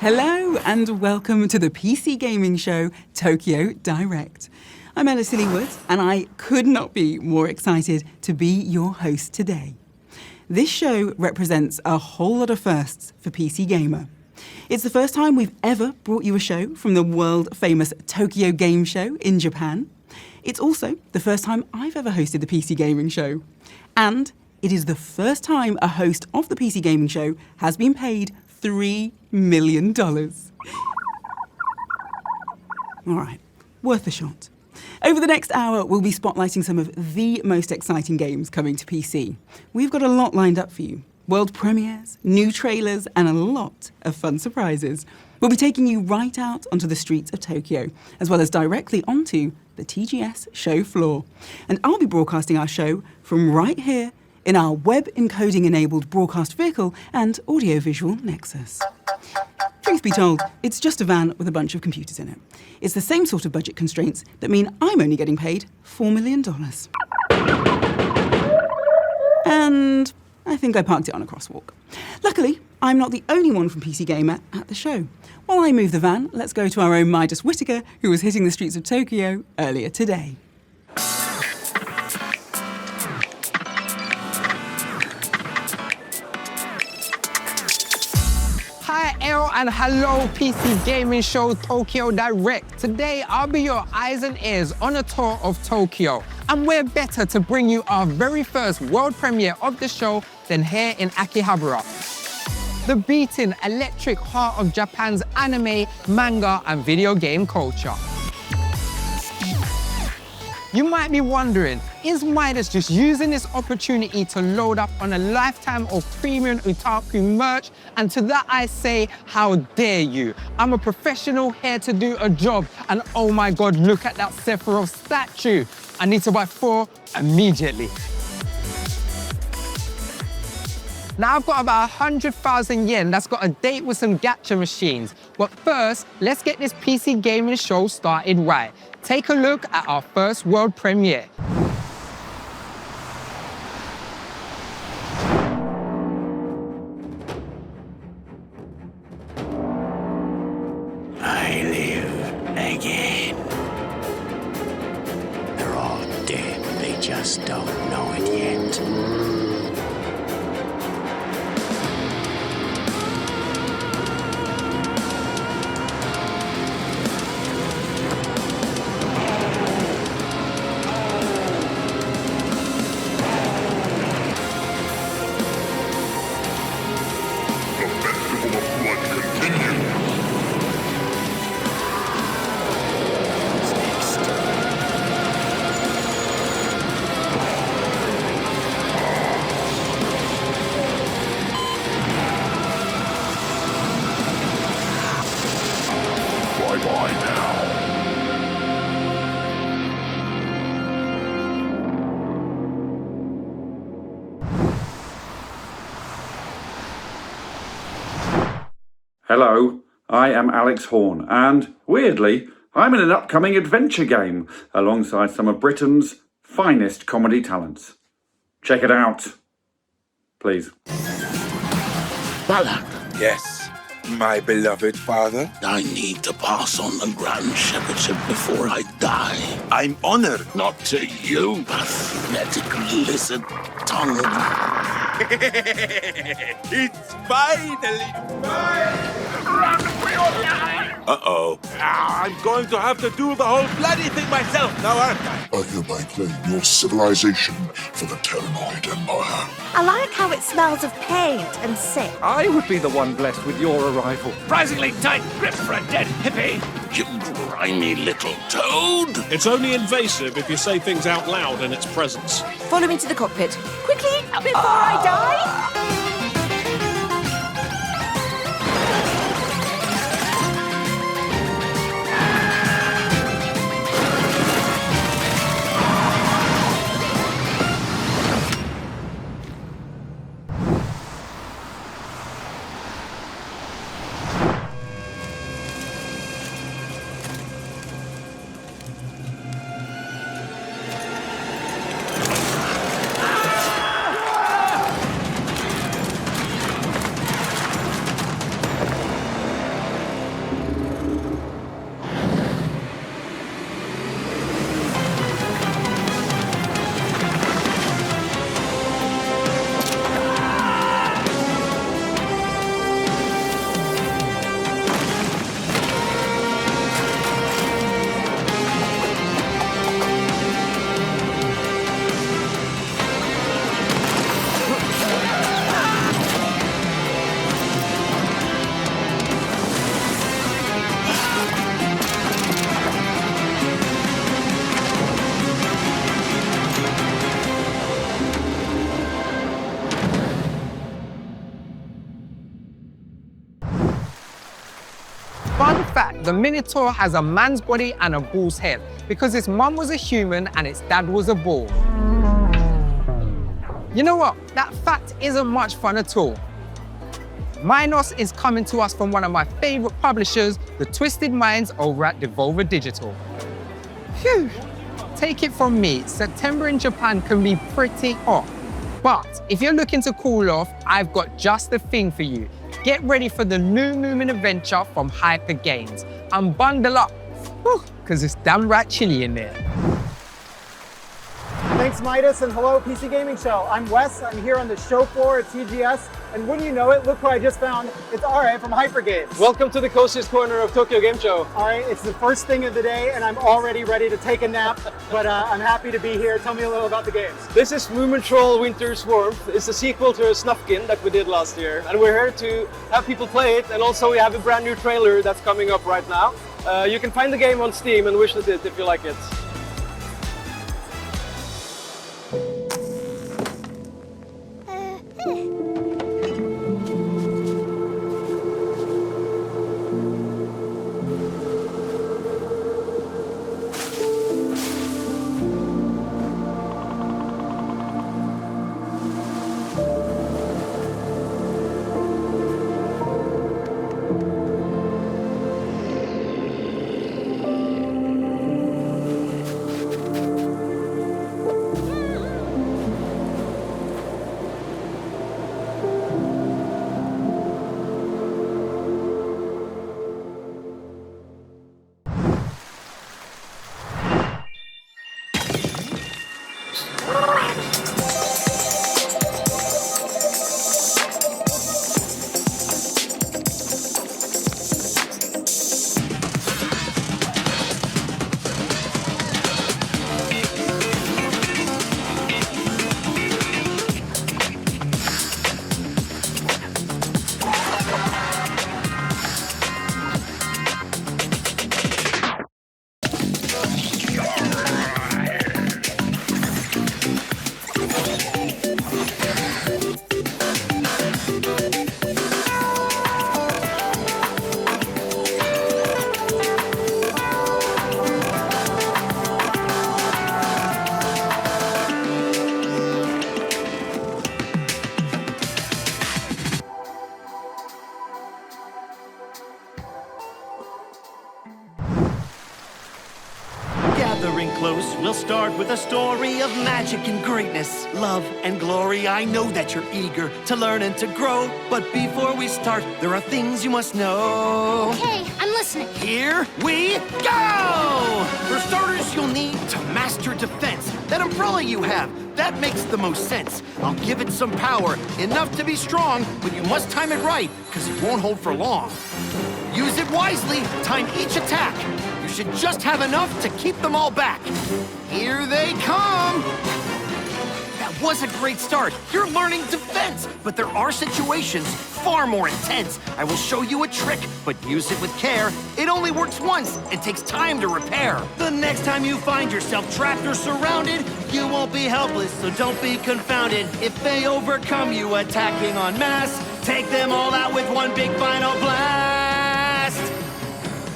Hello and welcome to the PC gaming show, Tokyo Direct. I'm Ella Sillywood and I could not be more excited to be your host today. This show represents a whole lot of firsts for PC Gamer. It's the first time we've ever brought you a show from the world-famous Tokyo Game Show in Japan. It's also the first time I've ever hosted the PC Gaming Show. And it is the first time a host of the PC Gaming Show has been paid $3 million. All right, worth a shot. Over the next hour, we'll be spotlighting some of the most exciting games coming to PC. We've got a lot lined up for you. World premieres, new trailers, and a lot of fun surprises. We'll be taking you right out onto the streets of Tokyo, as well as directly onto the TGS show floor. And I'll be broadcasting our show from right here in our web encoding-enabled broadcast vehicle and audiovisual nexus. Truth be told, it's just a van with a bunch of computers in it. It's the same sort of budget constraints that mean I'm only getting paid $4 million. And I think I parked it on a crosswalk. Luckily, I'm not the only one from PC Gamer at the show. While I move the van, let's go to our own Midas Whittaker, who was hitting the streets of Tokyo earlier today. Hi, El, and hello, PC Gaming Show Tokyo Direct. Today, I'll be your eyes and ears on a tour of Tokyo. And where better to bring you our very first world premiere of the show than here in Akihabara, the beating electric heart of Japan's anime, manga, and video game culture. You might be wondering, is Midas just using this opportunity to load up on a lifetime of premium otaku merch? And to that I say, how dare you? I'm a professional here to do a job, and oh my God, look at that Sephiroth statue. I need to buy 4 immediately. Now I've got about 100,000 yen that's got a date with some gacha machines. But first, let's get this PC gaming show started right. Take a look at our first world premiere. I live again. They're all dead, they just don't know it yet. Hello, I am Alex Horne, and weirdly, I'm in an upcoming adventure game alongside some of Britain's finest comedy talents. Check it out, please. Balak, Yes, my beloved father. I need to pass on the Grand Shepherdship before I die. I'm honored. Not to you, pathetic lizard tongue. It's finally mine! Uh-oh. I'm going to have to do the whole bloody thing myself now, aren't I? I hereby claim your civilization for the Terranoid Empire. I like how it smells of paint and sick. I would be the one blessed with your arrival. Surprisingly tight grip for a dead hippie. You grimy little toad. It's only invasive if you say things out loud in its presence. Follow me to the cockpit. Quickly, before I die! the Minotaur has a man's body and a bull's head because its mum was a human and its dad was a bull. You know what? That fact isn't much fun at all. Minos is coming to us from one of my favorite publishers, the Twisted Minds over at Devolver Digital. Phew. Take it from me, September in Japan can be pretty hot. But if you're looking to cool off, I've got just the thing for you. Get ready for the new Moomin adventure from Hyper Games and bundle up, because it's damn right chilly in there. Thanks, Midas, and hello, PC Gaming Show. I'm Wes. I'm here on the show floor at TGS, and wouldn't you know it, look who I just found. It's Ara from Hyper Games. Welcome to the coziest corner of Tokyo Game Show. All right, it's the first thing of the day, and I'm already ready to take a nap, but I'm happy to be here. Tell me a little about the games. This is Moomin Troll Winter's Warmth. It's a sequel to a Snufkin that we did last year, and we're here to have people play it, and also we have a brand new trailer that's coming up right now. You can find the game on Steam and wishlist it if you like it. Gathering close, we'll start with a story of magic and greatness, love and glory. I know that you're eager to learn and to grow, but before we start, there are things you must know. Okay, I'm listening. Here we go! For starters, you'll need to master defense. That umbrella you have, that makes the most sense. I'll give it some power, enough to be strong, but you must time it right, because it won't hold for long. Use it wisely, time each attack. You should just have enough to keep them all back. Here they come! That was a great start. You're learning defense, but there are situations far more intense. I will show you a trick, but use it with care. It only works once and takes time to repair. The next time you find yourself trapped or surrounded, you won't be helpless, so don't be confounded. If they overcome you attacking en masse, take them all out with one big final blast.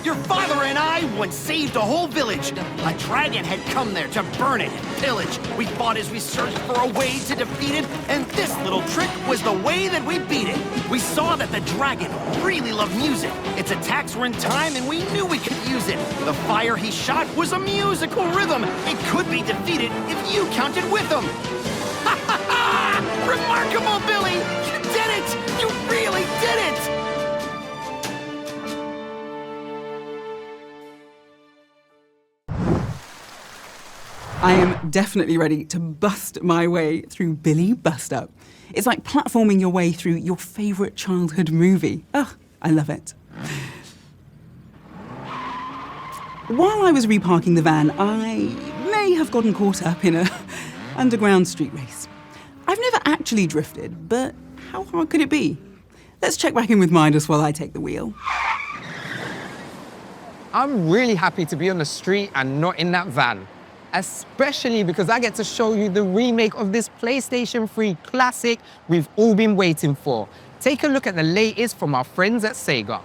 Your father and I once saved a whole village. A dragon had come there to burn it and pillage. We fought as we searched for a way to defeat it, and this little trick was the way that we beat it. We saw that the dragon really loved music. Its attacks were in time, and we knew we could use it. The fire he shot was a musical rhythm. It could be defeated if you counted with him. Ha ha ha! Remarkable, Billy! You did it! You really did it! I am definitely ready to bust my way through Billy Bust Up. It's like platforming your way through your favorite childhood movie. Oh, I love it. While I was reparking the van, I may have gotten caught up in an underground street race. I've never actually drifted, but how hard could it be? Let's check back in with Midas while I take the wheel. I'm really happy to be on the street and not in that van. Especially because I get to show you the remake of this PlayStation 3 classic we've all been waiting for. Take a look at the latest from our friends at Sega.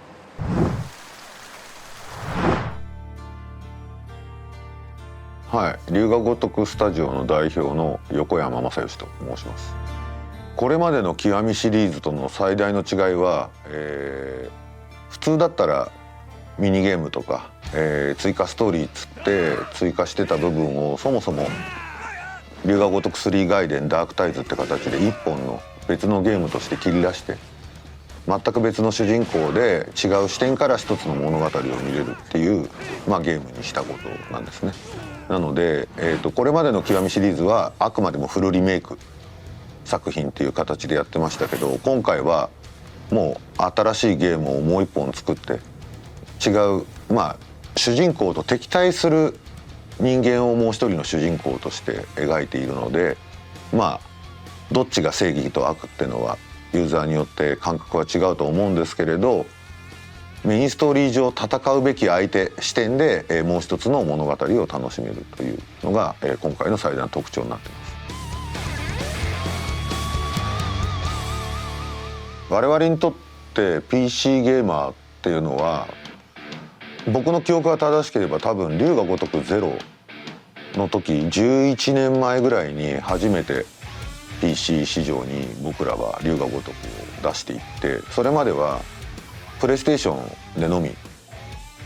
はい、龍が如くスタジオの代表の横山正義と申します。これまでの極みシリーズとの最大の違いは、普通だったらミニゲームとか、追加ストーリーつって追加してた部分をそもそも龍が如く3外伝ダークタイズって形で一本の別のゲームとして切り出して全く別の主人公で違う視点から一つの物語を見れるっていう、ゲームにしたことなんですね。なので、これまでの極みシリーズはあくまでもフルリメイク作品っていう形でやってましたけど、今回はもう新しいゲームをもう一本作って違う、主人公と敵対する人間をもう一人の主人公として描いているので、どっちが正義と悪っていうのはユーザーによって感覚は違うと思うんですけれど、メインストーリー上戦うべき相手視点でもう一つの物語を楽しめるというのが今回の最大の特徴になっています。我々にとって PC ゲーマーっていうのは、僕の記憶が正しければ多分龍が如くゼロの時11年前ぐらいに初めて PC 市場に僕らは龍が如くを出していって、それまではプレイステーションでのみ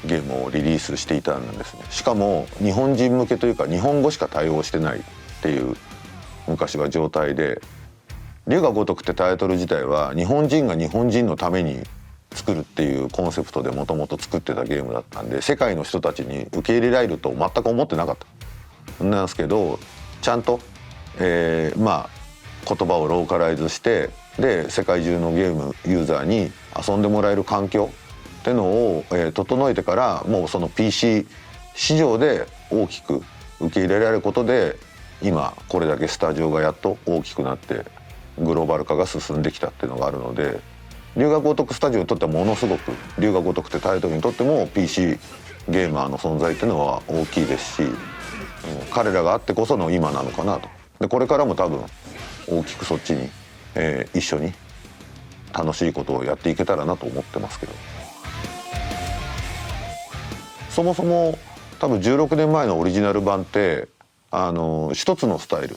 ゲームをリリースしていたんですね。しかも日本人向けというか日本語しか対応してないっていう昔は状態で、龍が如くってタイトル自体は日本人が日本人のために作るっていうコンセプトでもともと作ってたゲームだったんで、世界の人たちに受け入れられると全く思ってなかったなんですけど、ちゃんと、言葉をローカライズしてで世界中のゲームユーザーに遊んでもらえる環境ってのを、整えてから、もうその PC 市場で大きく受け入れられることで今これだけスタジオがやっと大きくなってグローバル化が進んできたっていうのがあるので、龍が如くスタジオにとってはものすごく龍が如くってタイトルにとっても PC ゲーマーの存在っていうのは大きいですし、彼らがあってこその今なのかなと。でこれからも多分大きくそっちに、一緒に楽しいことをやっていけたらなと思ってますけど、そもそも多分16年前のオリジナル版って一つのスタイル、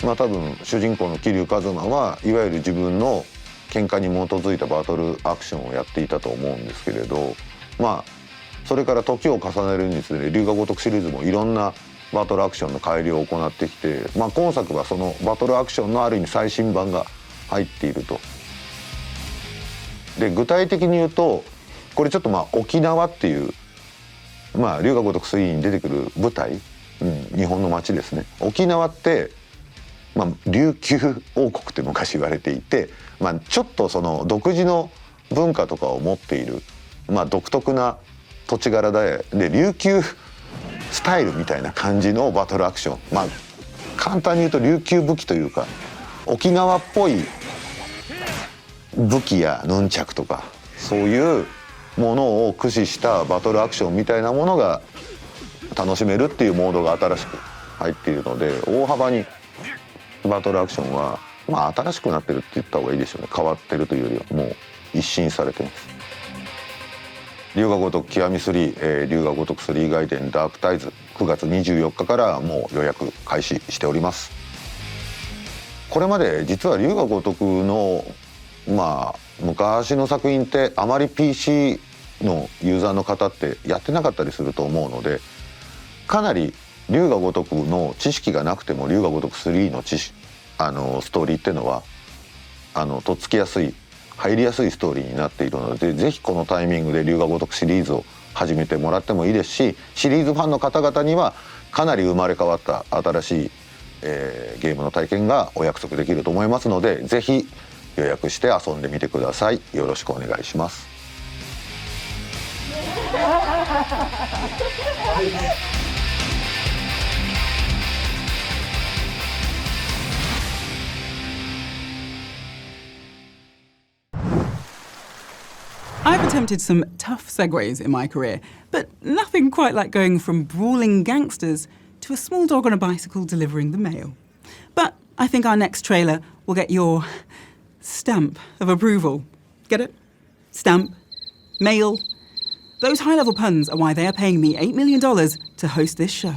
多分主人公の桐生一馬はいわゆる自分の喧嘩に基づいたバトルアクションをやっていたと思うんですけれど、それから時を重ねるにつれ龍が如くシリーズもいろんなバトルアクションの改良を行ってきて、今作はそのバトルアクションのある意味最新版が入っていると。で具体的に言うとこれちょっと沖縄っていう龍が如く3に出てくる舞台、日本の街ですね。沖縄って琉球王国って昔言われていて、ちょっとその独自の文化とかを持っている、独特な土地柄で琉球スタイルみたいな感じのバトルアクション、簡単に言うと琉球武器というか沖縄っぽい武器やヌンチャクとかそういうものを駆使したバトルアクションみたいなものが楽しめるっていうモードが新しく入っているので、大幅にバトルアクションは新しくなってるって言った方がいいでしょうね。変わってるというよりはもう一新されてます。龍が如く極み3、龍が如く3外伝ダークタイズ9月24日からもう予約開始しております。これまで実は龍が如くの昔の作品ってあまり PC のユーザーの方ってやってなかったりすると思うので、かなり龍が如くの知識がなくても龍が如く3のストーリーっていうのはとっつきやすい入りやすいストーリーになっているので、ぜひこのタイミングで龍が如くシリーズを始めてもらってもいいですし、シリーズファンの方々にはかなり生まれ変わった新しい、ゲームの体験がお約束できると思いますので、ぜひ予約して遊んでみてください。よろしくお願いします。I've attempted some tough segues in my career, but nothing quite like going from brawling gangsters to a small dog on a bicycle delivering the mail. But I think our next trailer will get your stamp of approval. Get it? Stamp. Mail. Those high-level puns are why they are paying me $8 million to host this show.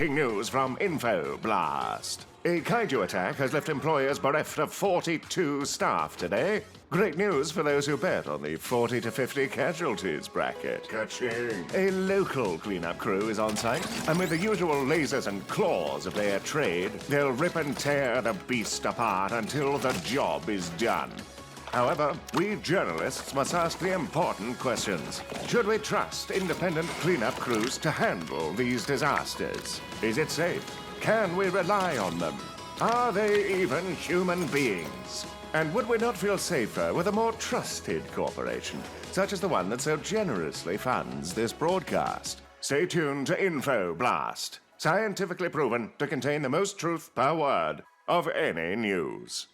Breaking news from InfoBlast. A kaiju attack has left employers bereft of 42 staff today. Great news for those who bet on the 40 to 50 casualties bracket. Ka-ching. A local cleanup crew is on site, and with the usual lasers and claws of their trade, they'll rip and tear the beast apart until the job is done. However, we journalists must ask the important questions. Should we trust independent cleanup crews to handle these disasters? Is it safe? Can we rely on them? Are they even human beings? And would we not feel safer with a more trusted corporation, such as the one that so generously funds this broadcast? Stay tuned to InfoBlast, scientifically proven to contain the most truth per word of any news.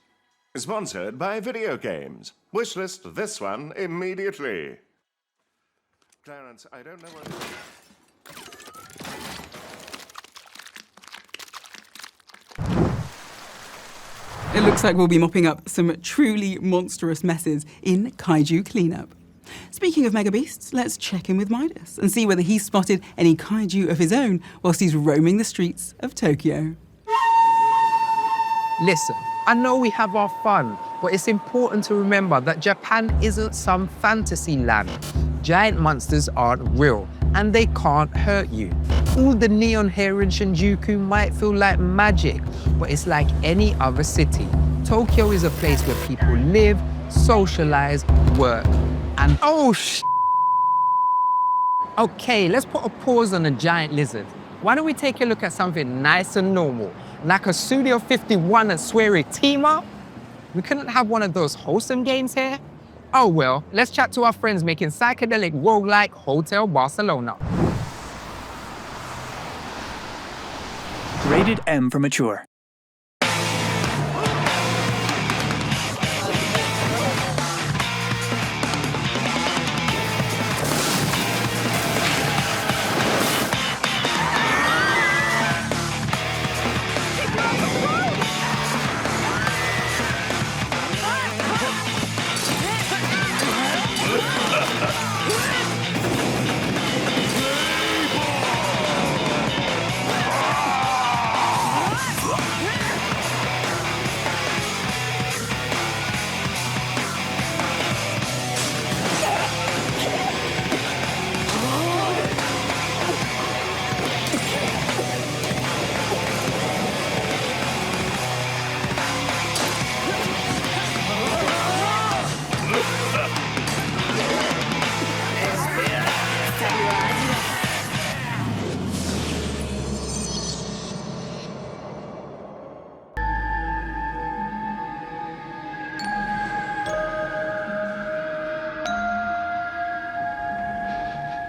Sponsored by video games. Wishlist this one immediately. Clarence, I don't know what... It looks like we'll be mopping up some truly monstrous messes in Kaiju Cleanup. Speaking of mega beasts, let's check in with Midas and see whether he's spotted any kaiju of his own whilst he's roaming the streets of Tokyo. Listen, I know we have our fun, but it's important to remember that Japan isn't some fantasy land. Giant monsters aren't real, and they can't hurt you. All the neon here in Shinjuku might feel like magic, but it's like any other city. Tokyo is a place where people live, socialize, work, and Okay, let's put a pause on the giant lizard. Why don't we take a look at something nice and normal, like a Studio 51 and Swery team up? We couldn't have one of those wholesome games here? Oh well, let's chat to our friends making psychedelic roguelike Hotel Barcelona. Rated M for mature.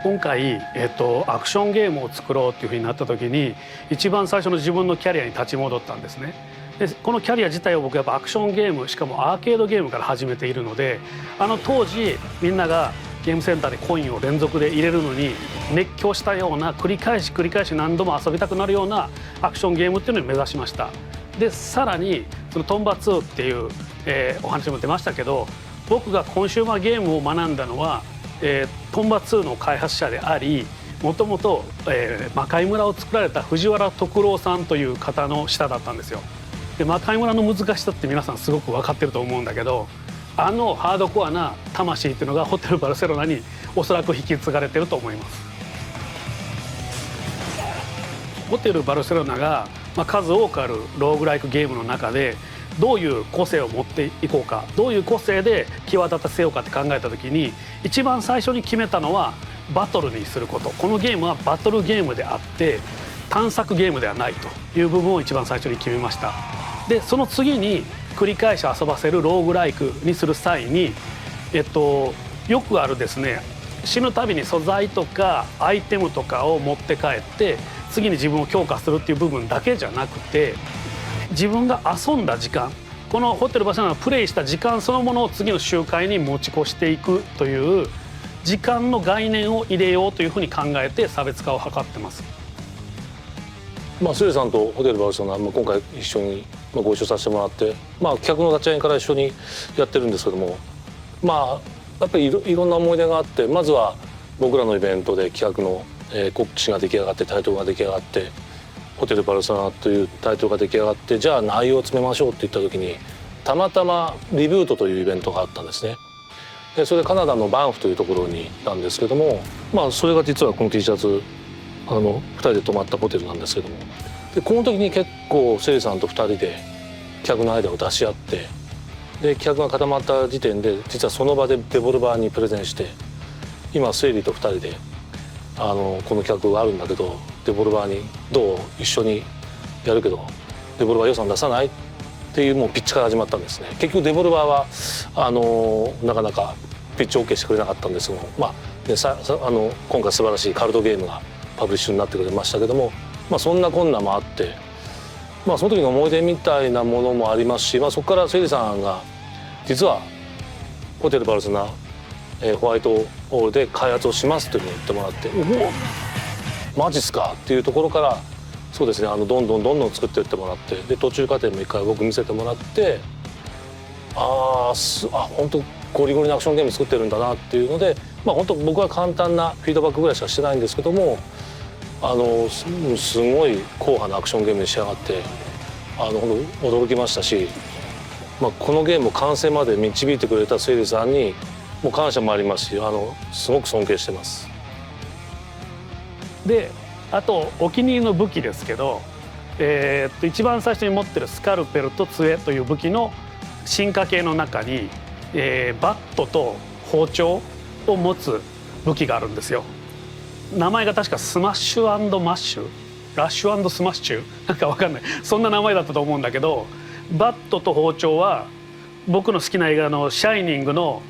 今回、アクションゲームを作ろうっていうふうになった時に一番最初の自分のキャリアに立ち戻ったんですね。でこのキャリア自体を僕やっぱアクションゲームしかもアーケードゲームから始めているので当時みんながゲームセンターでコインを連続で入れるのに熱狂したような繰り返し何度も遊びたくなるようなアクションゲームっていうのを目指しました。でさらにそのトンバ2っていう、お話も出ましたけど僕がコンシューマーゲームを学んだのはトンバ2の開発者でありもともと魔界村を作られた藤原徳郎さんという方の下だったんですよ。で魔界村の難しさって皆さんすごく分かってると思うんだけどハードコアな魂っていうのがホテルバルセロナにおそらく引き継がれてると思います。ホテルバルセロナが、数多くあるローグライクゲームの中でどういう個性を持っていこうかどういう個性で際立たせようかって考えた時に一番最初に決めたのはバトルにすること。このゲームはバトルゲームであって探索ゲームではないという部分を一番最初に決めました。でその次に繰り返し遊ばせるローグライクにする際に、よくあるですね死ぬたびに素材とかアイテムとかを持って帰って次に自分を強化するっていう部分だけじゃなくて自分が遊んだ時間このホテルバルセロナがプレイした時間そのものを次の周回に持ち越していくという時間の概念を入れようというふうに考えて差別化を図ってます。スレさんとホテルバルセロナ、今回一緒にご一緒させてもらって、企画の立ち上げから一緒にやってるんですけどもやっぱりいろんな思い出があってまずは僕らのイベントで企画の告知が出来上がってタイトルが出来上がってホテルバルセロナというタイトルが出来上がってじゃあ内容を詰めましょうって言った時にたまたまリブートというイベントがあったんですね。でそれでカナダのバンフというところに行ったんですけどもそれが実はこの T シャツ2人で泊まったホテルなんですけどもでこの時に結構セリさんと2人で企画のアイデアを出し合ってで企画が固まった時点で実はその場でデボルバーにプレゼンして今セリと2人でこの企画があるんだけどデボルバーにどう一緒にやるけどデボルバー予算出さないっていうもうピッチから始まったんですね。結局デボルバーはなかなかピッチ OK してくれなかったんですけども、今回素晴らしいカルトゲームがパブリッシュになってくれましたけども、そんなこんなもあって、その時の思い出みたいなものもありますし、そこからセリさんが実はホテルバルセロナホワイトホールで開発をしますというふうに言ってもらって「おおマジっすか」っていうところからそうですねどんどん作っていってもらってで途中過程も一回僕見せてもらって本当ゴリゴリのアクションゲーム作ってるんだなっていうので本当僕は簡単なフィードバックぐらいしかしてないんですけどもすごい硬派なアクションゲームに仕上がって驚きましたし、このゲームを完成まで導いてくれたセイリさんにもう感謝もありますしすごく尊敬してます。であとお気に入りの武器ですけど、一番最初に持ってるスカルペルと杖という武器の進化系の中に、バットと包丁を持つ武器があるんですよ。名前が確かスマッシュ&マッシュラッシュ&スマッシュなんか分かんないそんな名前だったと思うんだけどバットと包丁は僕の好きな映画の「シャイニング」の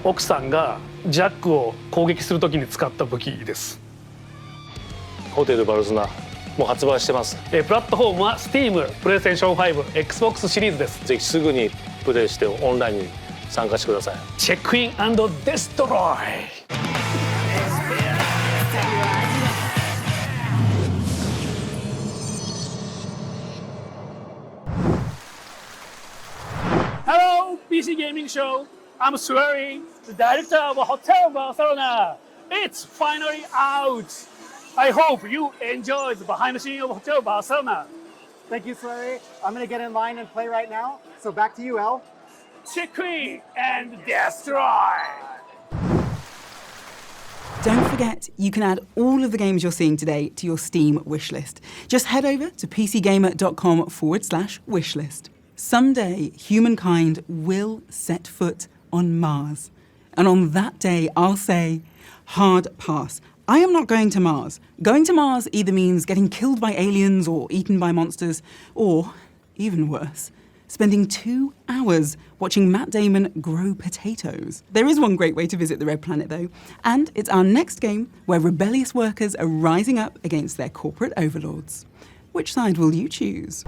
奥さんがジャックを攻撃する時に使った武器です。ホテルバルセロナもう発売してます。プラットフォームは Steam、プレイステーション5、Xbox シリーズです。ぜひすぐにプレイしてオンラインに参加してください。チェックイン&デストロイ。Hello, PC Gaming Show. I'm Sueri, the director of Hotel Barcelona. It's finally out. I hope you enjoyed the behind the scenes of Hotel Barcelona. Thank you, Sueri. I'm going to get in line and play right now. So back to you, El. Check in and destroy. Don't forget, you can add all of the games you're seeing today to your Steam wishlist. Just head over to pcgamer.com/wishlist. Someday, humankind will set foot on Mars. And on that day, I'll say, hard pass. I am not going to Mars. Going to Mars either means getting killed by aliens or eaten by monsters, or, even worse, spending 2 hours watching Matt Damon grow potatoes. There is one great way to visit the Red Planet, though, and it's our next game where rebellious workers are rising up against their corporate overlords. Which side will you choose?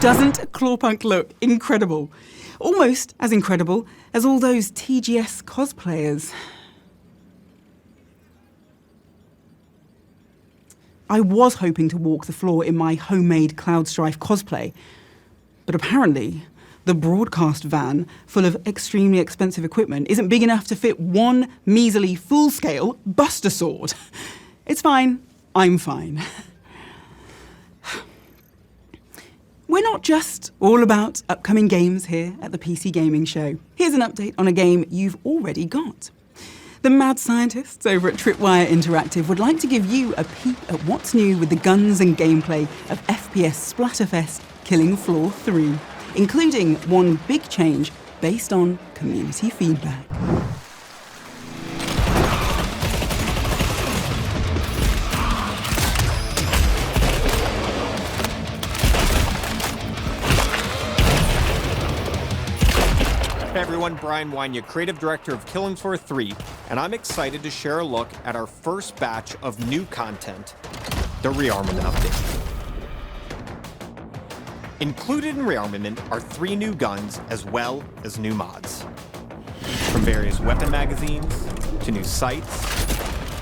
Doesn't Clawpunk look incredible? Almost as incredible as all those TGS cosplayers. I was hoping to walk the floor in my homemade Cloud Strife cosplay, but apparently the broadcast van full of extremely expensive equipment isn't big enough to fit one measly full-scale Buster Sword. It's fine. I'm fine. We're not just all about upcoming games here at the PC Gaming Show. Here's an update on a game you've already got. The mad scientists over at Tripwire Interactive would like to give you a peek at what's new with the guns and gameplay of FPS Splatterfest Killing Floor 3, including one big change based on community feedback. Hey everyone, Brian Wynia, Creative Director of Killing Floor 3, and I'm excited to share a look at our first batch of new content, the Rearmament Update. Included in Rearmament are 3 new guns as well as new mods. From various weapon magazines, to new sights,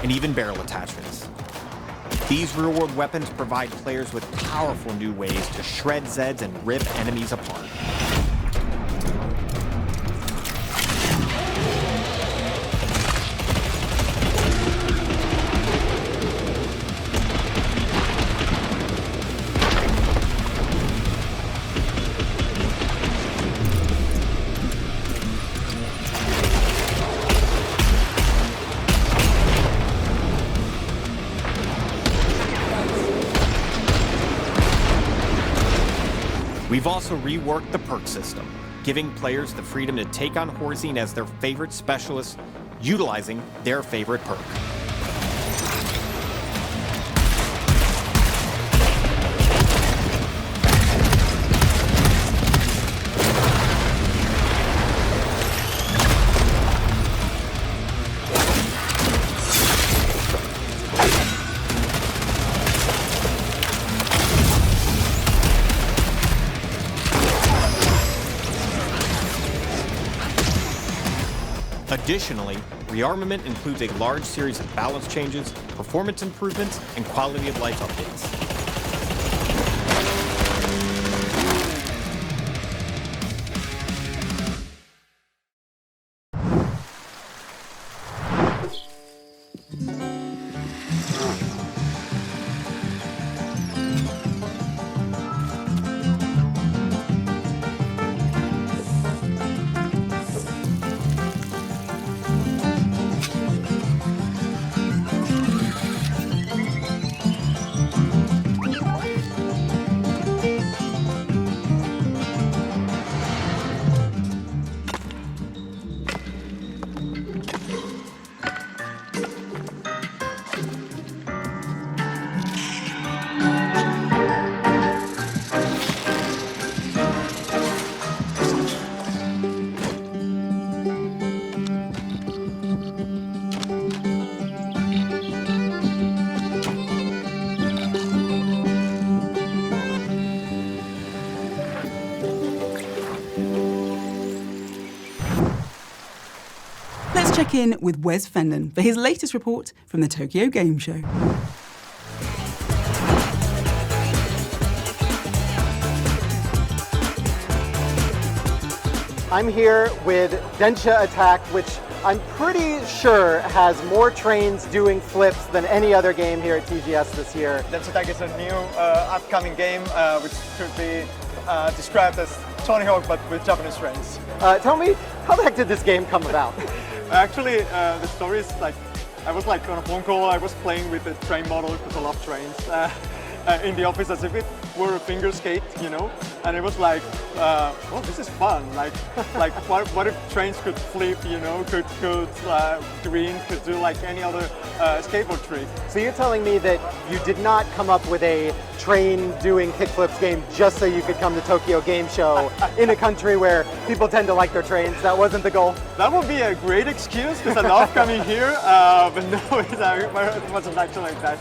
and even barrel attachments. These real-world weapons provide players with powerful new ways to shred Zeds and rip enemies apart. We've also reworked the perk system, giving players the freedom to take on Horzine as their favorite specialist, utilizing their favorite perk. Additionally, Rearmament includes a large series of balance changes, performance improvements, and quality of life updates. check in with Wes Fenton for his latest report from the Tokyo Game Show. I'm here with Densha Attack, which I'm pretty sure has more trains doing flips than any other game here at TGS this year. Densha Attack is a new upcoming game which could be described as Tony Hawk but with Japanese trains. Tell me, how the heck did this game come about? Actually, the story is like, I was like on a phone call, I was playing with the train model because I love trains. In the office as if it were a finger skate, you know, and it was like, oh, this is fun. Like what if trains could flip, you know, could green, could do like any other skateboard trick. So you're telling me that you did not come up with a train doing kickflips game just so you could come to Tokyo Game Show in a country where people tend to like their trains? That wasn't the goal? That would be a great excuse because I love coming here, but no, it wasn't actually like that.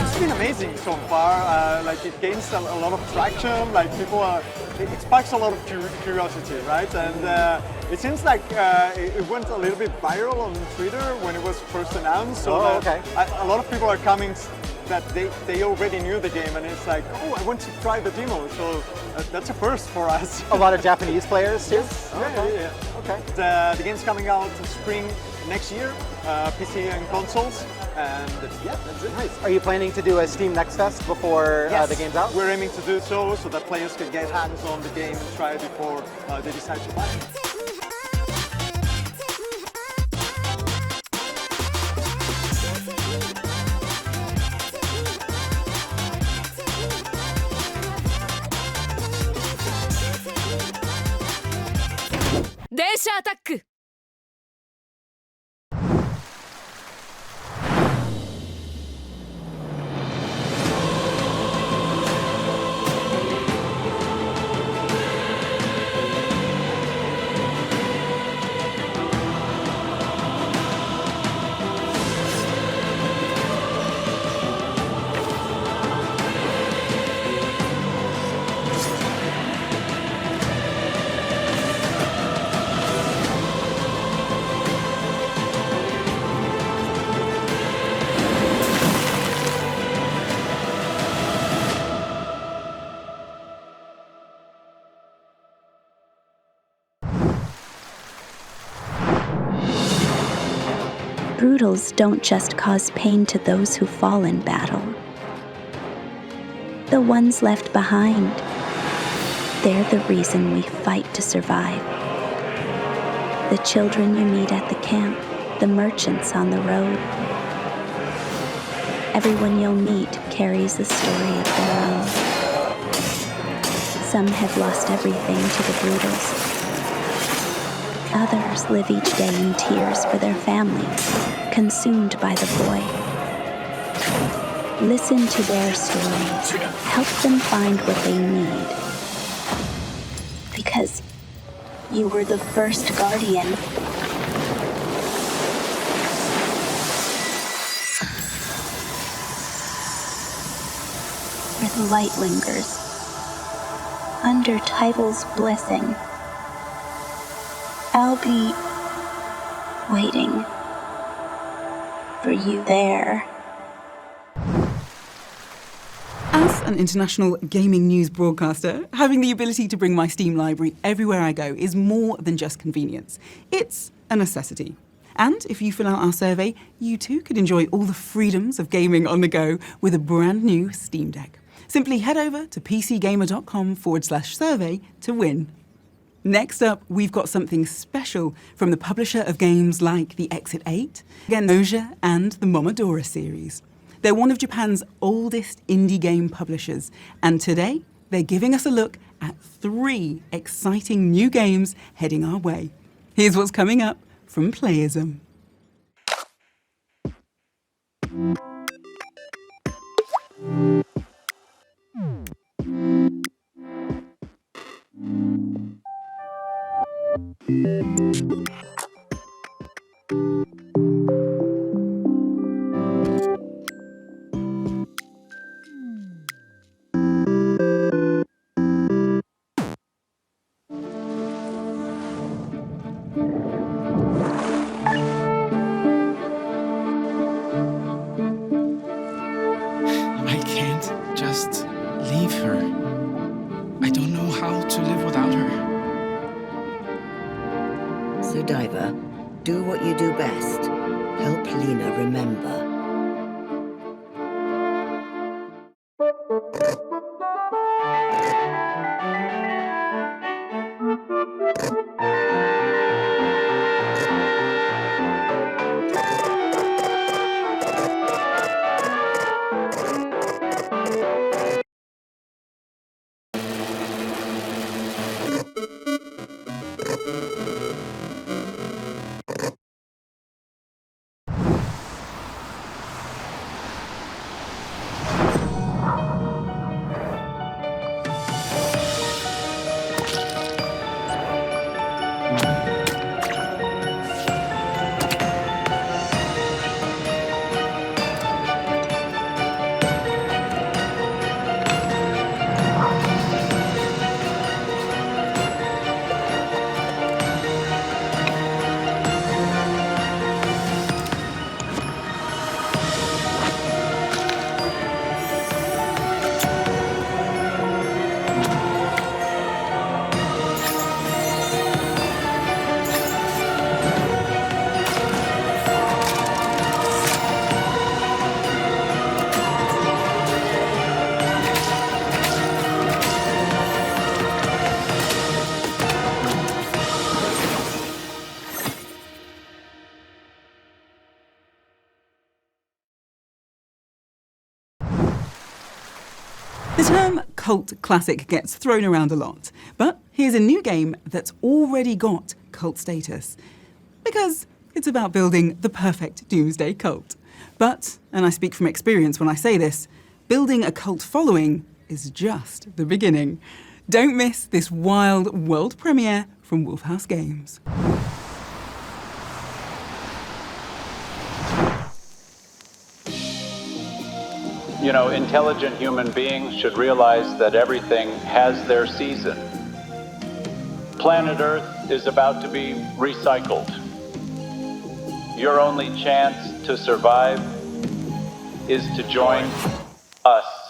It's been amazing so far. Like it gains a lot of traction. Like it sparks a lot of curiosity, right? And it seems like it went a little bit viral on Twitter when it was first announced. So a lot of people are coming that they already knew the game, and it's like, oh, I want to try the demo. So that's a first for us. A lot of Japanese players too? Yes. Yeah. Okay. The game's coming out in spring next year, PC and consoles. And yeah, that's it. Nice. Are you planning to do a Steam Next Fest before the game's out? We're aiming to do so that players can get hands on the game and try it before they decide to buy it. Densha Attack! Brutals don't just cause pain to those who fall in battle. The ones left behind, they're the reason we fight to survive. The children you meet at the camp, the merchants on the road. Everyone you'll meet carries a story of their own. Some have lost everything to the Brutals. Others live each day in tears for their families, consumed by the void. Listen to their stories. Help them find what they need. Because you were the first guardian. Where the light lingers. Under Tible's blessing. I'll be waiting for you there. As an international gaming news broadcaster, having the ability to bring my Steam library everywhere I go is more than just convenience. It's a necessity. And if you fill out our survey, you too could enjoy all the freedoms of gaming on the go with a brand new Steam Deck. Simply head over to pcgamer.com/survey to win. Next up, we've got something special from the publisher of games like the Exit 8, Genosha, and the Momodora series. They're one of Japan's oldest indie game publishers, and today they're giving us a look at 3 exciting new games heading our way. Here's what's coming up from Playism. just leave her. I don't know how to live without her. So, Diver, do what you do best. Help Lena remember. The term cult classic gets thrown around a lot, but here's a new game that's already got cult status. Because it's about building the perfect doomsday cult. But, and I speak from experience when I say this, building a cult following is just the beginning. Don't miss this wild world premiere from Wolfhouse Games. You know, intelligent human beings should realize that everything has their season. Planet Earth is about to be recycled. Your only chance to survive is to join us.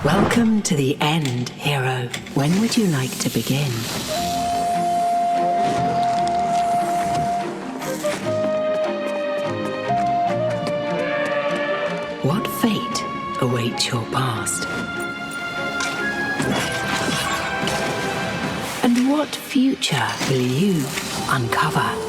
Welcome to the end, hero. When would you like to begin? What fate awaits your past? And what future will you uncover?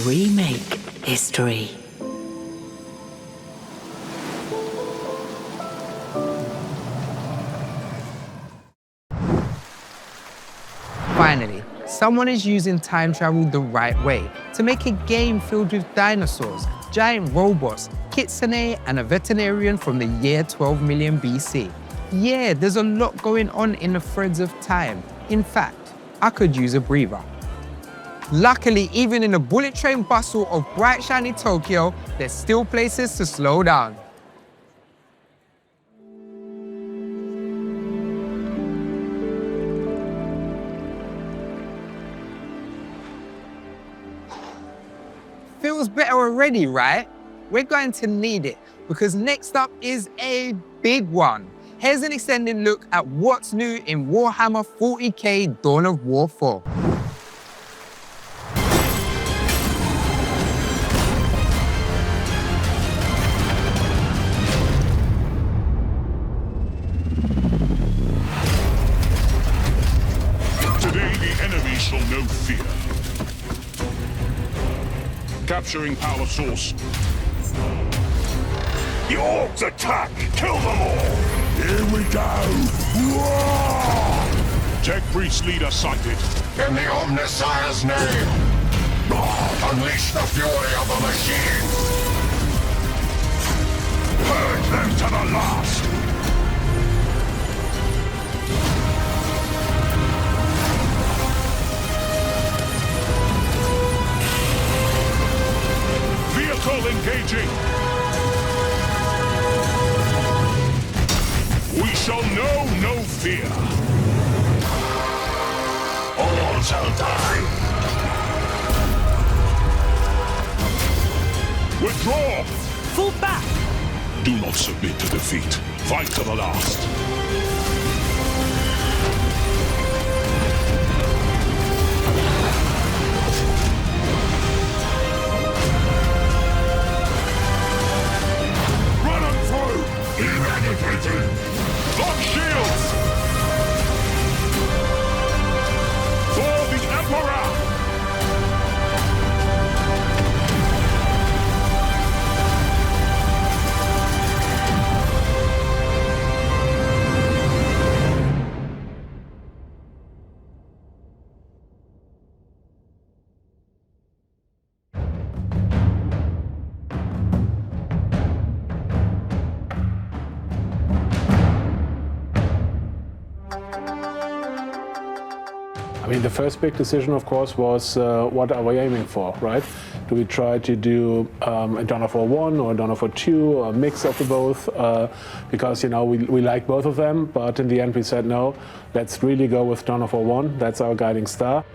remake history. Finally, someone is using time travel the right way to make a game filled with dinosaurs, giant robots, kitsune, and a veterinarian from the year 12 million BC. Yeah, there's a lot going on in the threads of time. In fact, I could use a breather. Luckily, even in the bullet train bustle of bright, shiny Tokyo, there's still places to slow down. Feels better already, right? We're going to need it, because next up is a big one. Here's an extended look at what's new in Warhammer 40k Dawn of War 4. Today the enemy shall know fear. Capturing power source. The orcs attack! Kill them all! Here we go! Roar! Tech Priest leader sighted. In the Omnissiah's name! Unleash the fury of the machine! Purge them to the last! Vehicle engaging! We shall know no fear. All shall die. Withdraw! Fall back! Do not submit to defeat. Fight to the last. Run them through! Eradicating! Lock shields! For the Emperor! I mean, the first big decision, of course, was what are we aiming for, right? Do we try to do a Dawn of War 1 or a Dawn of War 2, or a mix of the both? Because, you know, we like both of them, but in the end we said, no, let's really go with Dawn of War 1. That's our guiding star.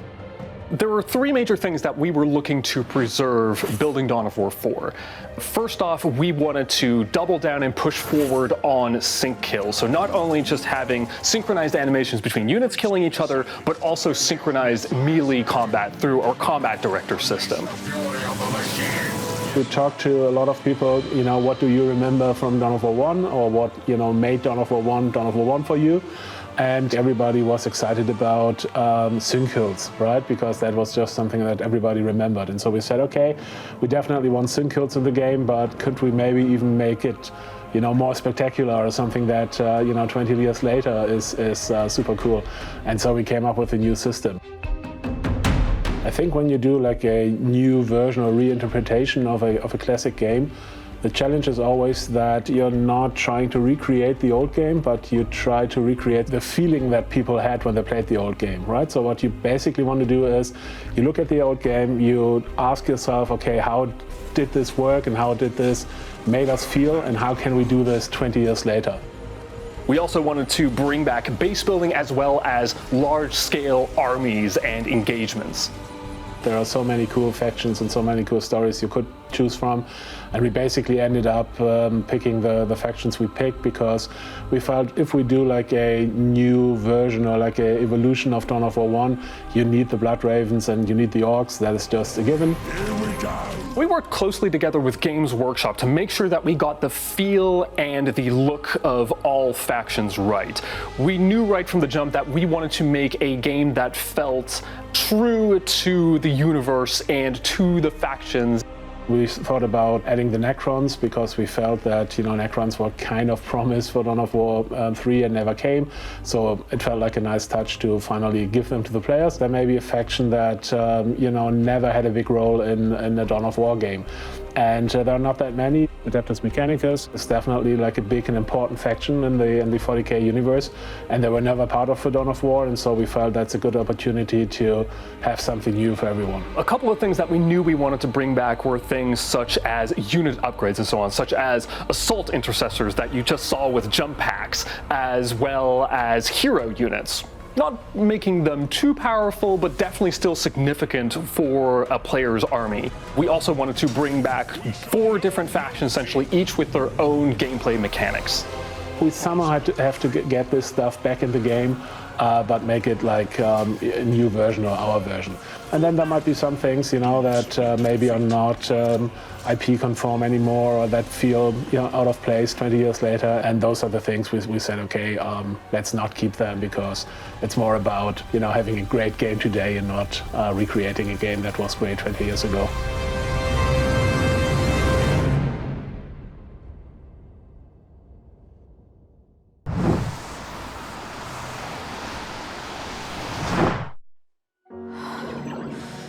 There were three major things that we were looking to preserve building Dawn of War 4. First off, we wanted to double down and push forward on sync kills. So not only just having synchronized animations between units killing each other, but also synchronized melee combat through our combat director system. We talked to a lot of people, you know, what do you remember from Dawn of War 1, or what, you know, made Dawn of War 1 for you? And everybody was excited about sync kills, right? Because that was just something that everybody remembered. And so we said, okay, we definitely want sync kills in the game, but could we maybe even make it, you know, more spectacular, or something that, you know, 20 years later is super cool. And so we came up with a new system. I think when you do like a new version or reinterpretation of a classic game, the challenge is always that you're not trying to recreate the old game, but you try to recreate the feeling that people had when they played the old game, right? So what you basically want to do is you look at the old game, you ask yourself, okay, how did this work and how did this make us feel, and how can we do this 20 years later? We also wanted to bring back base building as well as large-scale armies and engagements. There are so many cool factions and so many cool stories you could choose from. And we basically ended up picking the factions we picked because we felt if we do like a new version or like a evolution of Dawn of War 1, you need the Blood Ravens and you need the Orcs. That is just a given. We worked closely together with Games Workshop to make sure that we got the feel and the look of all factions right. We knew right from the jump that we wanted to make a game that felt true to the universe and to the factions. We thought about adding the Necrons because we felt that, you know, Necrons were kind of promised for Dawn of War 3 and never came. So it felt like a nice touch to finally give them to the players. There may be a faction that, you know, never had a big role in a Dawn of War game. And there are not that many. Adeptus Mechanicus is definitely like a big and important faction in the 40k universe, and they were never part of the Dawn of War, and so we felt that's a good opportunity to have something new for everyone. A couple of things that we knew we wanted to bring back were things such as unit upgrades and so on, such as assault intercessors that you just saw with jump packs, as well as hero units. Not making them too powerful, but definitely still significant for a player's army. We also wanted to bring back 4 different factions, essentially, each with their own gameplay mechanics. We somehow have to get this stuff back in the game, but make it like a new version or our version. And then there might be some things, you know, that maybe are not IP conform anymore or that feel, you know, out of place 20 years later. And those are the things we said, okay, let's not keep them because it's more about, you know, having a great game today and not recreating a game that was great 20 years ago.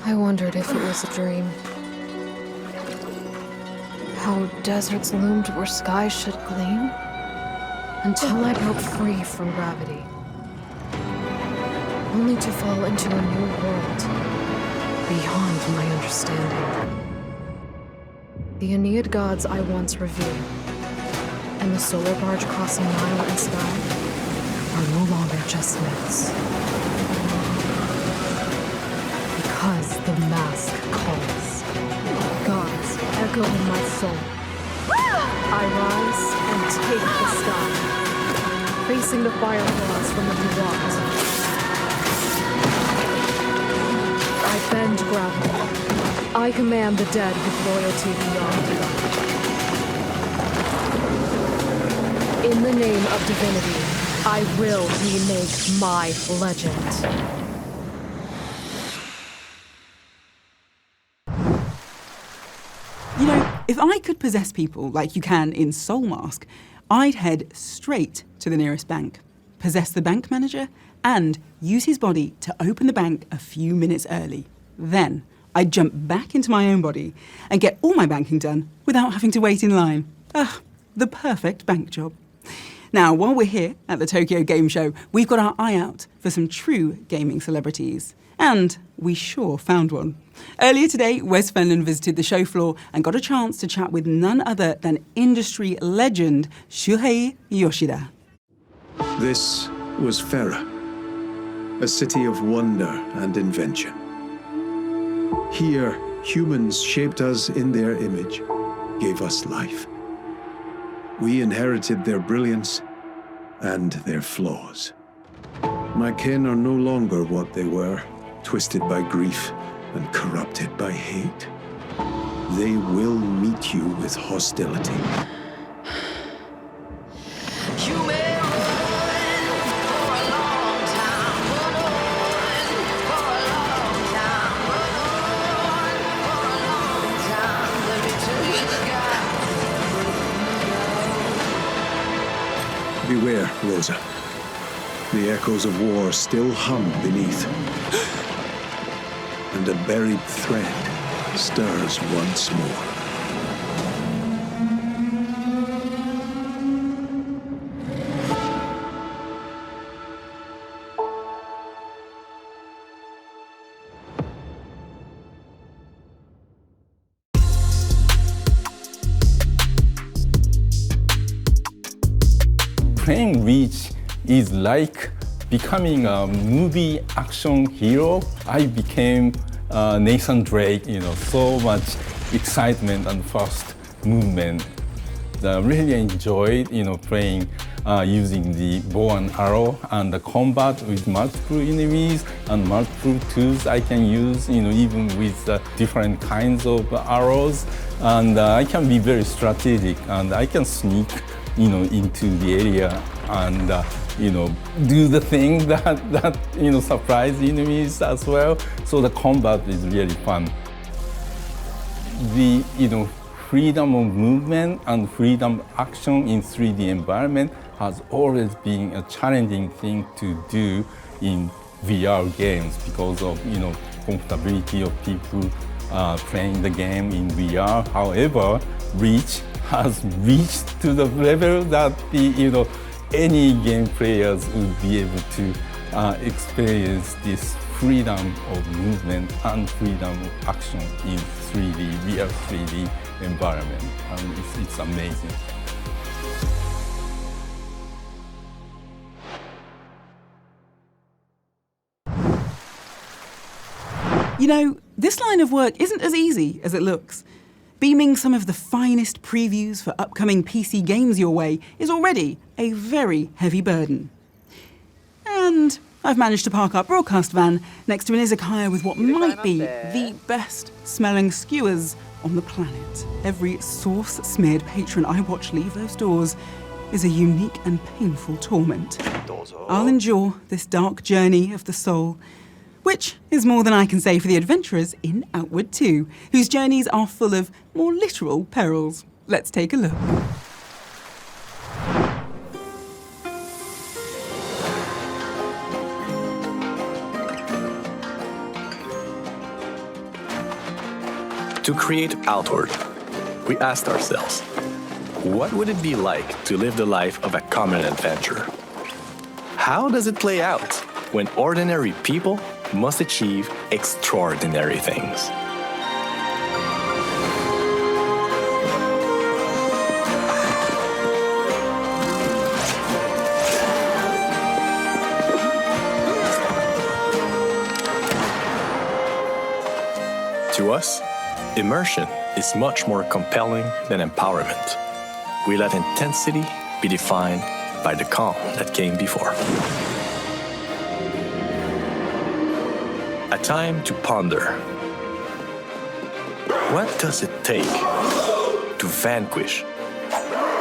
I wondered if it was a dream. How deserts loomed where skies should gleam. Until I broke free from gravity. Only to fall into a new world. Beyond my understanding. The Aeneid gods I once revered. And the solar barge crossing Nile and sky are no longer just myths. Because the mask calls. Gods echo in my soul. I rise and take the sky, facing the fireflies from the Duat. I bend gravity. I command the dead with loyalty beyond. In the name of divinity, I will remake my legend. You know, if I could possess people like you can in Soul Mask, I'd head straight to the nearest bank, possess the bank manager, and use his body to open the bank a few minutes early. Then I'd jump back into my own body and get all my banking done without having to wait in line. Ugh, the perfect bank job. Now, while we're here at the Tokyo Game Show, we've got our eye out for some true gaming celebrities. And we sure found one. Earlier today, Wes Fenlon visited the show floor and got a chance to chat with none other than industry legend Shuhei Yoshida. This was Fera, a city of wonder and invention. Here, humans shaped us in their image, gave us life. We inherited their brilliance and their flaws. My kin are no longer what they were, twisted by grief and corrupted by hate. They will meet you with hostility. Beware, Rosa. The echoes of war still hum beneath. And a buried thread stirs once more. Playing Reach is like becoming a movie action hero. I became Nathan Drake, so much excitement and fast movement. I really enjoyed, playing using the bow and arrow and the combat with multiple enemies and multiple tools I can use, even with different kinds of arrows. And I can be very strategic and I can sneak, into the area and, do the thing that surprise enemies as well. So the combat is really fun. The, freedom of movement and freedom of action in 3D environment has always been a challenging thing to do in VR games because of comfortability of people playing the game in VR. However, Reach has reached to the level that any game players would be able to experience this freedom of movement and freedom of action in 3D, real 3D environment, and it's amazing. This line of work isn't as easy as it looks. Beaming some of the finest previews for upcoming PC games your way is already a very heavy burden. And I've managed to park our broadcast van next to an izakaya with what might be the best smelling skewers on the planet. Every sauce-smeared patron I watch leave those doors is a unique and painful torment. I'll endure this dark journey of the soul, which is more than I can say for the adventurers in Outward 2, whose journeys are full of more literal perils. Let's take a look. To create Outward, we asked ourselves, what would it be like to live the life of a common adventurer? How does it play out when ordinary people must achieve extraordinary things? To us, immersion is much more compelling than empowerment. We let intensity be defined by the calm that came before. A time to ponder. What does it take to vanquish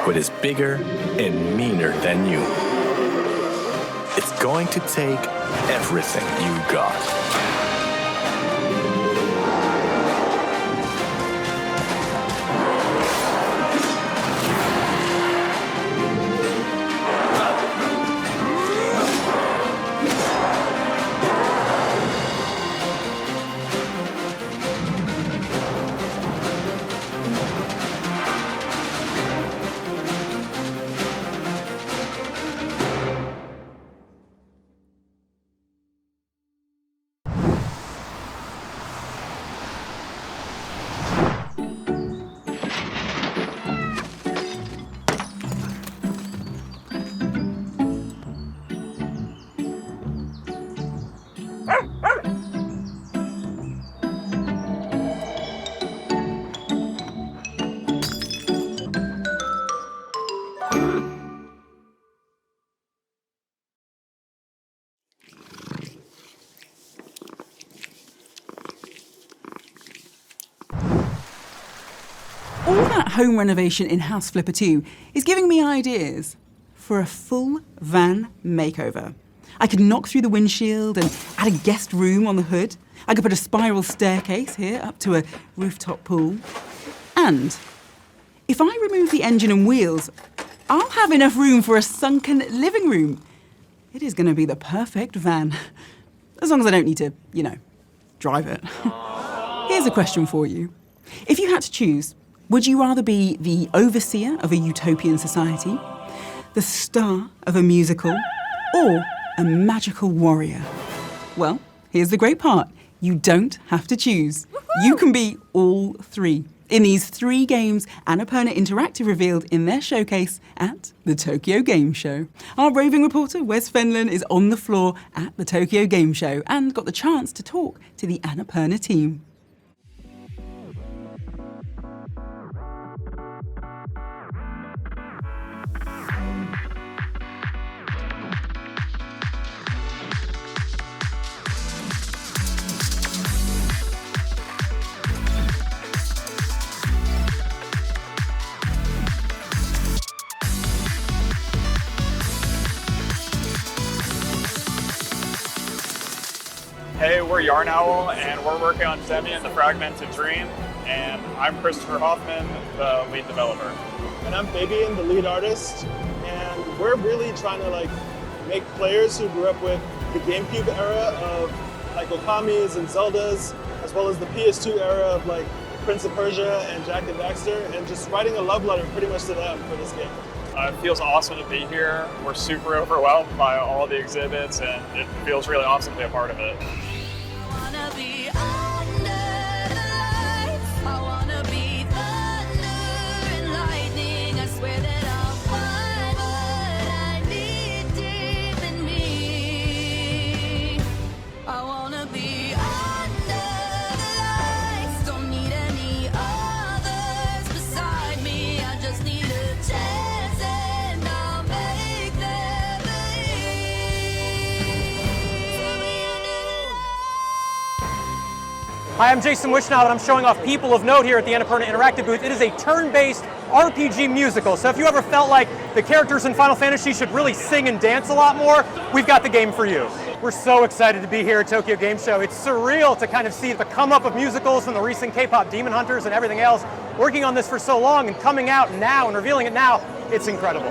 what is bigger and meaner than you? It's going to take everything you got. All that home renovation in House Flipper 2 is giving me ideas for a full van makeover. I could knock through the windshield and add a guest room on the hood. I could put a spiral staircase here up to a rooftop pool. And if I remove the engine and wheels, I'll have enough room for a sunken living room. It is going to be the perfect van. As long as I don't need to, drive it. Here's a question for you. If you had to choose, would you rather be the overseer of a utopian society, the star of a musical, or a magical warrior? Well, here's the great part. You don't have to choose. You can be all three in these 3 games Annapurna Interactive revealed in their showcase at the Tokyo Game Show. Our roving reporter, Wes Fenlon, is on the floor at the Tokyo Game Show and got the chance to talk to the Annapurna team. Hey, we're Yarn Owl, and we're working on Zemi and the Fragmented Dream, and I'm Christopher Hoffman, the lead developer. And I'm Fabian, the lead artist, and we're really trying to like make players who grew up with the GameCube era of like Okamis and Zeldas, as well as the PS2 era of like Prince of Persia and Jak and Daxter, and just writing a love letter pretty much to them for this game. It feels awesome to be here. We're super overwhelmed by all the exhibits, and it feels really awesome to be a part of it. Hi, I'm Jason Wishnow, and I'm showing off People of Note here at the Annapurna Interactive booth. It is a turn-based RPG musical, so if you ever felt like the characters in Final Fantasy should really sing and dance a lot more, we've got the game for you. We're so excited to be here at Tokyo Game Show. It's surreal to kind of see the come-up of musicals from the recent K-pop Demon Hunters and everything else. Working on this for so long and coming out now and revealing it now, it's incredible.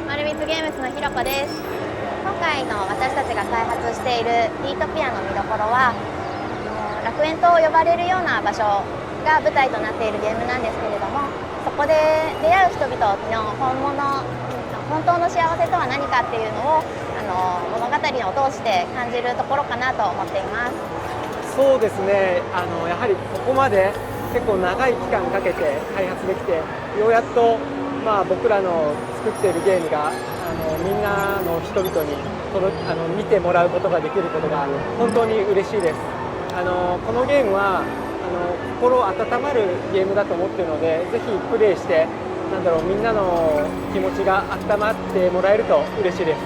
Marumitsゲームズのひろこです。今回の私たちが開発しているリートピアの見どころは、楽園と呼ばれるような場所が舞台となっているゲームなんですけれども、そこで出会う人々の本当の幸せとは何かっていうのを物語を通して感じるところかなと思っています。そうですね。やはりここまで結構長い期間かけて開発できて、ようやっと僕らの作っているゲームがみんなの人々に見てもらうことができることが本当に嬉しいです。このゲームは心温まるゲームだと思っているので、ぜひプレイしてみんなの気持ちが温まってもらえると嬉しいです。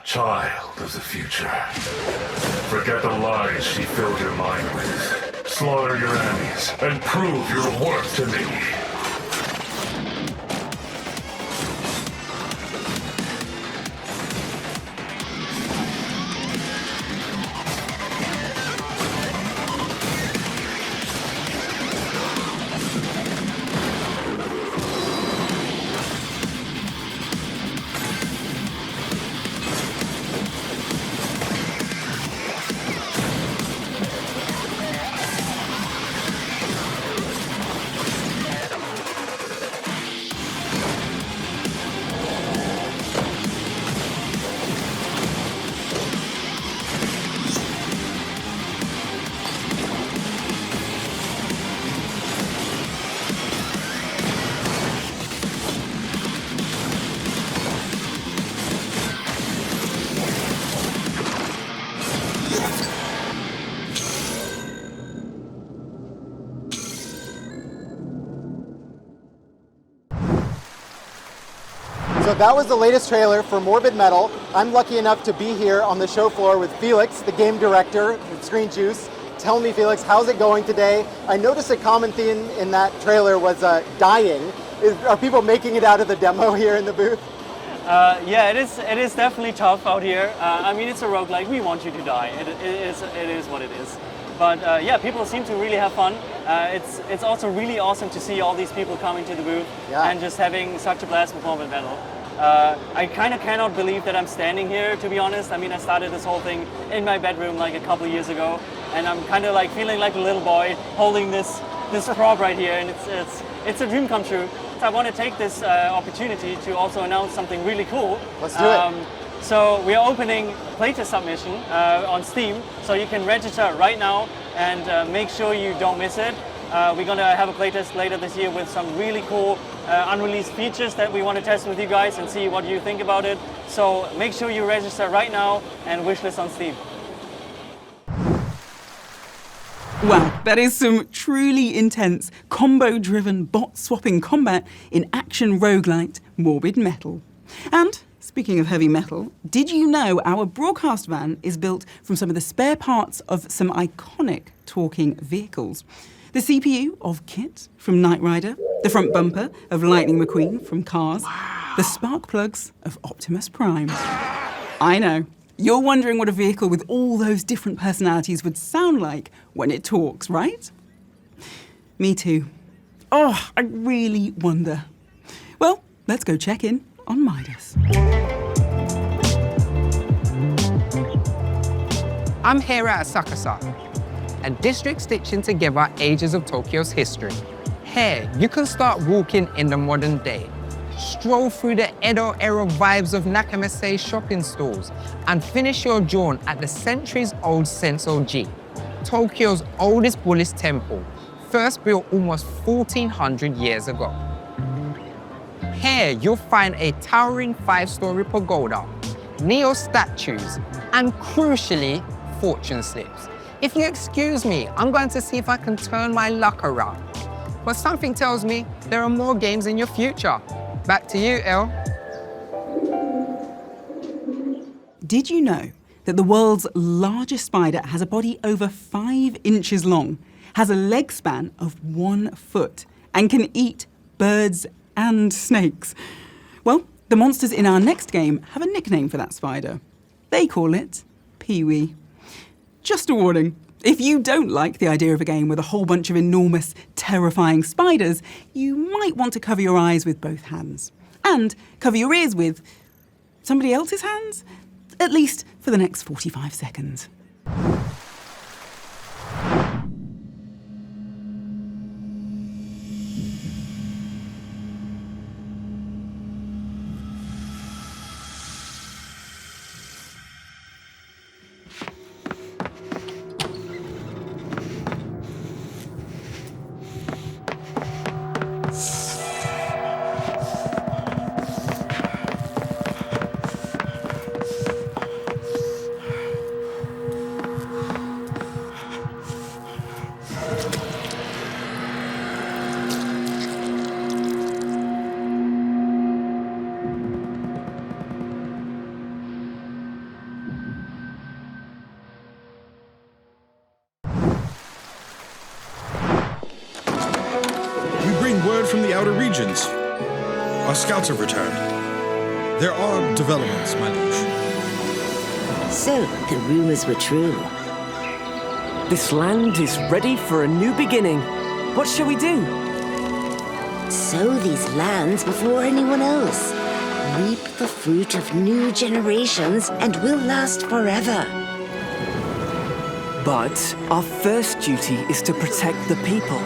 Child of the future. Forget the lies she filled your mind with. Slaughter your enemies and prove your worth to me. So that was the latest trailer for Morbid Metal. I'm lucky enough to be here on the show floor with Felix, the game director at Screen Juice. Tell me, Felix, how's it going today? I noticed a common theme in that trailer was dying. Are people making it out of the demo here in the booth? Yeah, it is definitely tough out here. I mean, it's a roguelike. We want you to die. It is what it is. But yeah, people seem to really have fun. It's also really awesome to see all these people coming to the booth and just having such a blast with Morbid Metal. I kind of cannot believe that I'm standing here, to be honest. I mean, I started this whole thing in my bedroom like a couple years ago, and I'm kind of like feeling like a little boy holding this prop right here, and it's a dream come true. So I want to take this opportunity to also announce something really cool. Let's do it. So we are opening playtest submission on Steam, so you can register right now and make sure you don't miss it. We're going to have a playtest later this year with some really cool unreleased features that we want to test with you guys and see what you think about it. So make sure you register right now and wishlist on Steam. Wow, that is some truly intense, combo-driven, bot-swapping combat in action roguelite Morbid Metal. And speaking of heavy metal, did you know our broadcast van is built from some of the spare parts of some iconic talking vehicles? The CPU of KITT from Knight Rider, the front bumper of Lightning McQueen from Cars, the spark plugs of Optimus Prime. I know. You're wondering what a vehicle with all those different personalities would sound like when it talks, right? Me too. Oh, I really wonder. Well, let's go check in on Midas. I'm here at Asakusa, a district stitching together ages of Tokyo's history. Here, you can start walking in the modern day, stroll through the Edo-era vibes of Nakamase shopping stalls, and finish your jaunt at the centuries-old Sensoji, Tokyo's oldest Buddhist temple, first built almost 1,400 years ago. Here, you'll find a towering 5-story pagoda, Neo statues, and crucially, fortune slips. If you excuse me, I'm going to see if I can turn my luck around. But something tells me there are more games in your future. Back to you, El. Did you know that the world's largest spider has a body over 5 inches long, has a leg span of 1 foot, and can eat birds and snakes? Well, the monsters in our next game have a nickname for that spider. They call it Pee-wee. Just a warning, if you don't like the idea of a game with a whole bunch of enormous, terrifying spiders, you might want to cover your eyes with both hands. And cover your ears with somebody else's hands, at least for the next 45 seconds. Word from the outer regions. Our scouts have returned. There are developments, my liege. So, the rumors were true. This land is ready for a new beginning. What shall we do? Sow these lands before anyone else. Reap the fruit of new generations and will last forever. But our first duty is to protect the people.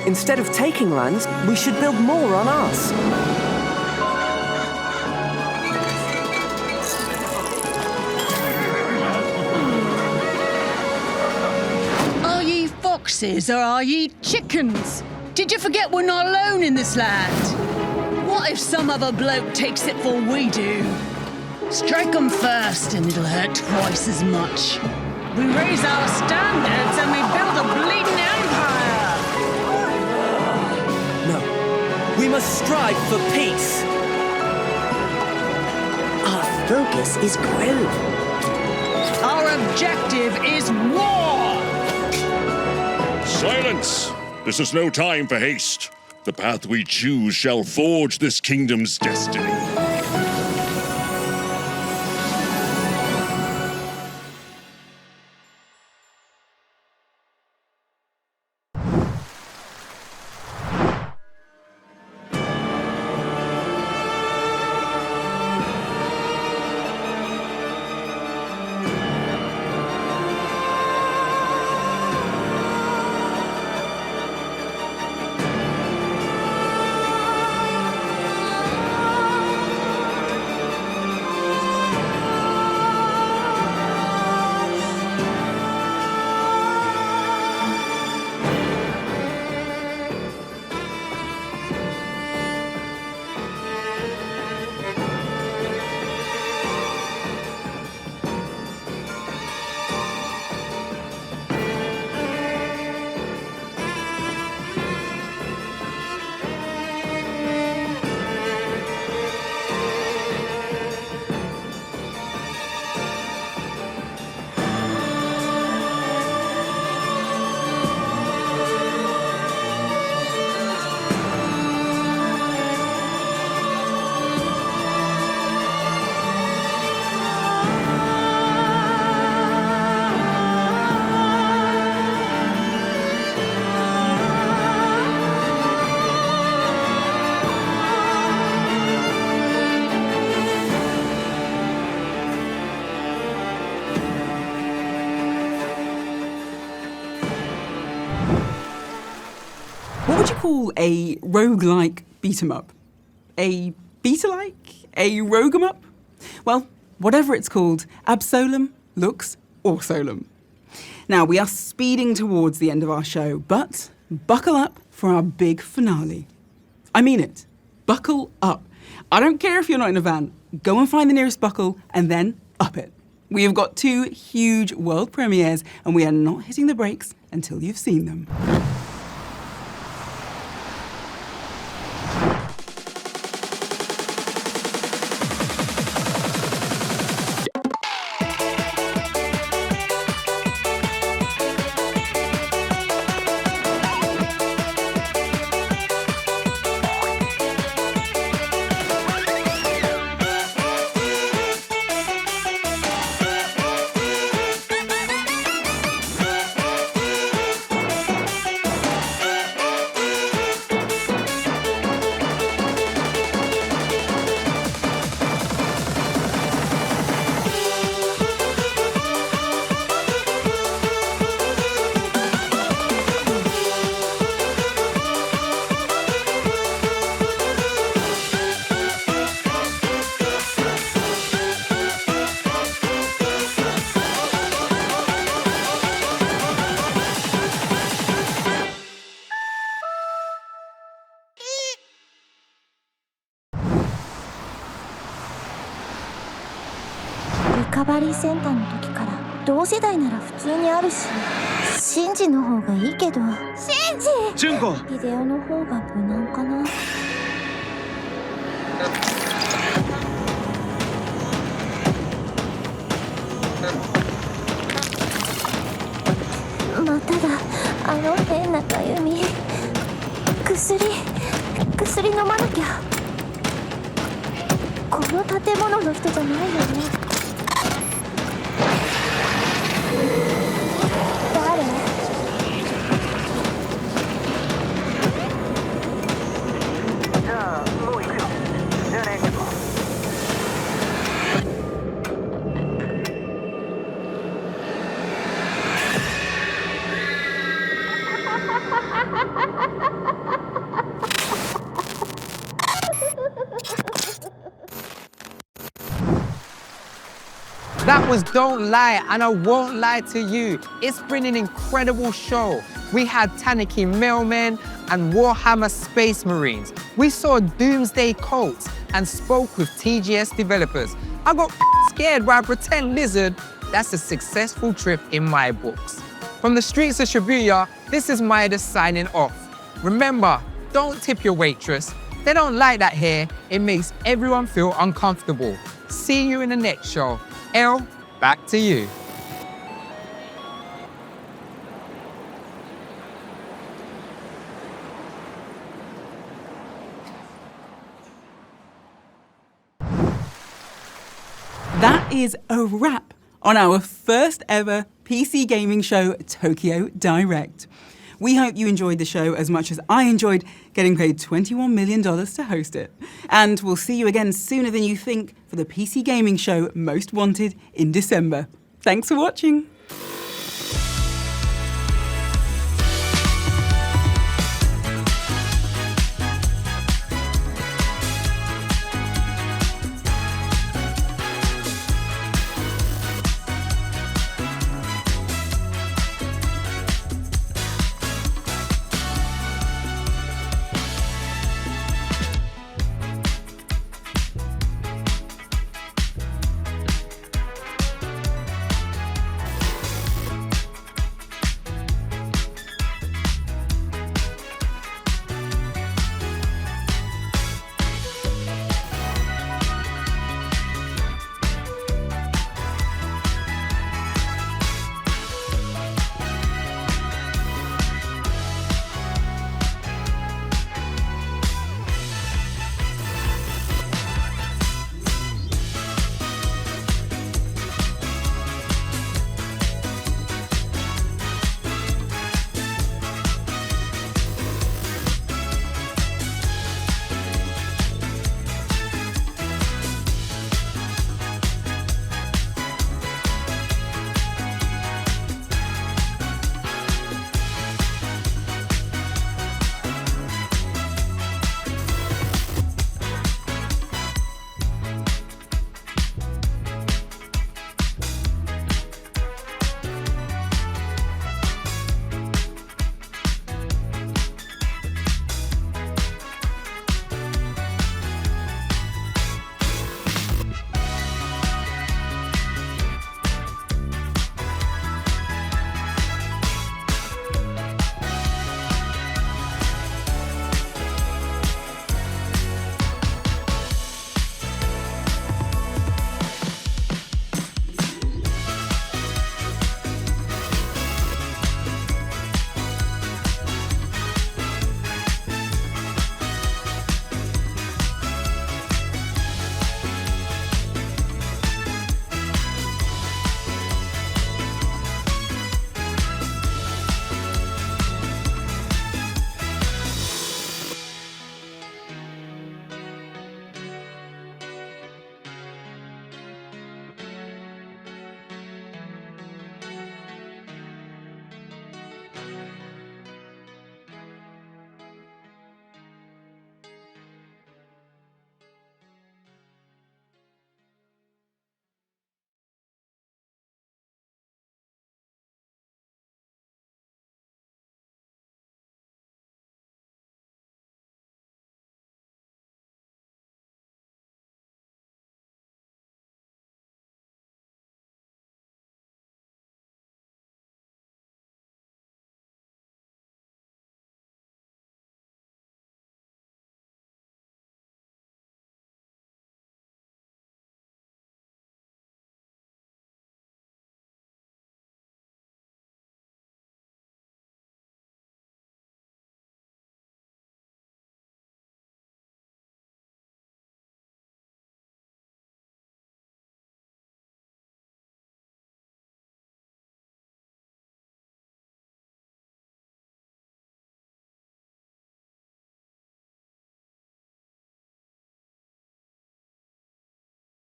Instead of taking lands, we should build more on ours. Are ye foxes or are ye chickens? Did you forget we're not alone in this land? What if some other bloke takes it for we do? Strike 'em first and it'll hurt twice as much. We raise our standards and we build a bleeding empire. We must strive for peace. Our focus is growth. Our objective is war! Silence! This is no time for haste. The path we choose shall forge this kingdom's destiny. call a roguelike beat 'em up? A beat-alike? A rogue 'em up? Well, whatever it's called, Absolem looks awesome. Now, we are speeding towards the end of our show, but buckle up for our big finale. I mean it. Buckle up. I don't care if you're not in a van. Go and find the nearest buckle and then up it. We have got 2 huge world premieres and we are not hitting the brakes until you've seen them.リカバリーセンターの時から同世代なら普通にあるし、シンジの方がいいけど。シンジ！純子！ビデオの方が無難かな。まただ、あの変なかゆみ。薬飲まなきゃ。この建物の人じゃないよね。誰？じゃあもう行くよ。じゃあね、結構。That was Don't Lie, and I won't lie to you. It's been an incredible show. We had Tanuki Mailmen and Warhammer Space Marines. We saw Doomsday Cults and spoke with TGS developers. I got scared by a pretend lizard. That's a successful trip in my books. From the streets of Shibuya, this is Midas signing off. Remember, don't tip your waitress. They don't like that here. It makes everyone feel uncomfortable. See you in the next show. Elle, back to you. That is a wrap on our first ever PC gaming show, Tokyo Direct. We hope you enjoyed the show as much as I enjoyed getting paid $21 million to host it. And we'll see you again sooner than you think for the PC gaming show Most Wanted in December. Thanks for watching.